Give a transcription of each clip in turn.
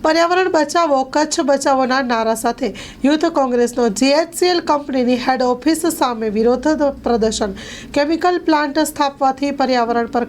પર્યાવરણ બચાવો કચ્છ બચાવોના નારા સાથે યુથ કોંગ્રેસનો GHCL કંપનીની હેડ ઓફિસ સામે વિરોધ પ્રદર્શન। કેમિકલ પ્લાન્ટ સ્થાપવાથી પર્યાવરણ પર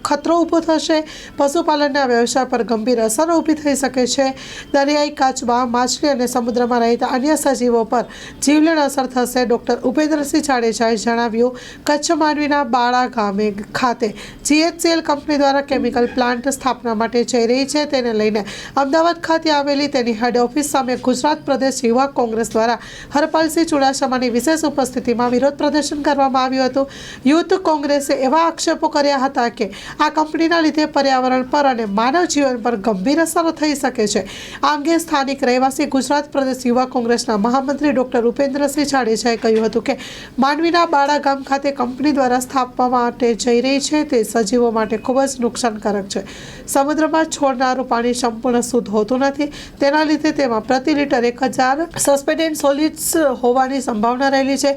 ખતરો ઊભો થશે, પશુપાલનના વ્યવસાય પર ગંભીર અસર ઊભી થઈ શકે છે, દરિયાઈ કાચબા, માછલી અને સમુદ્રમાં રહેતા અન્ય સજીવો પર જીવલેણ અસર થશે। ડૉક્ટર ઉપેન્દ્રસિંહ જાડેજાએ જણાવ્યું, કચ્છ માંડવીના બાળા ગામે ખાતે GHCL કંપની દ્વારા કેમિકલ પ્લાન્ટ સ્થાપના માટે જઈ રહી છે, તેને લઈને અમદાવાદ ખાતે આવેલી તેની હેડ ઓફિસ સામે ગુજરાત પ્રદેશ યુવા કોંગ્રેસ દ્વારા હરપાલસિંહ ચુડાસમાની વિશેષ ઉપસ્થિતિમાં વિરોધ પ્રદર્શન કરવામાં આવ્યું હતું। યુથ કોંગ્રેસે એવા આક્ષેપો કર્યા હતા કે આ કંપનીના લીધે પર્યાવરણ પર અને માનવ જીવન પર ગંભીર અસરો થઈ શકે છે। આ અંગે સ્થાનિક રહેવાસી ગુજરાત પ્રદેશ યુવા કોંગ્રેસના મહામંત્રી ડૉક્ટર ઉપેન્દ્રસિંહ જાડેજાએ કહ્યું હતું કે માંડવીના બાળા ગામ ખાતે કંપની દ્વારા સ્થાપવા માટે જઈ રહી છે તે સજીવો માટે ખૂબ જ નુકસાનકારક છે। સમુદ્રમાં છોડનારું પાણી સંપૂર્ણ શુદ્ધ હોતું નથી, તેના લીધે તેમાં પ્રતિ લિટર 1000 સસ્પેન્ડેડ સોલિડ્સ હોવાની સંભાવના રહેલી છે।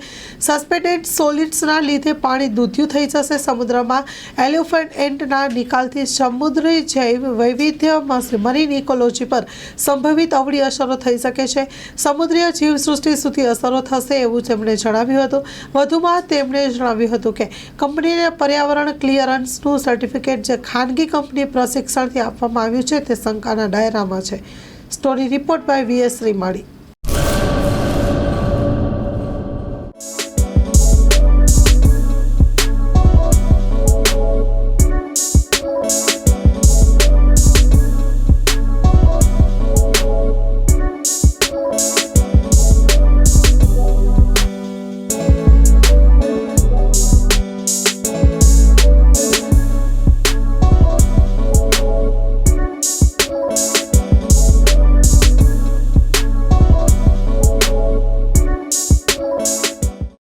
સસ્પેન્ડેડ સોલિડ્સના લીધે પાણી દૂધ્યું થઈ જશે। સમુદ્રમાં એલ્યુફેન્ટના નિકાલથી સમુદ્રી જૈવ વૈવિધ્ય મરીન ઇકોલોજી પર સંભવિત અવળી અસરો થઈ શકે છે, સમુદ્રીય જીવસૃષ્ટિ સુધી અસરો થશે એવું તેમણે જણાવ્યું હતું। વધુમાં તેમણે જણાવ્યું હતું કે કંપનીને પર્યાવરણ ક્લિયરન્સનું સર્ટિફિકેટ જે ખાનગી કંપની પ્રશિક્ષણથી આપવામાં આવ્યું છે તે શંકાના દાયરામાં છે। Story report by VS રીમાળી।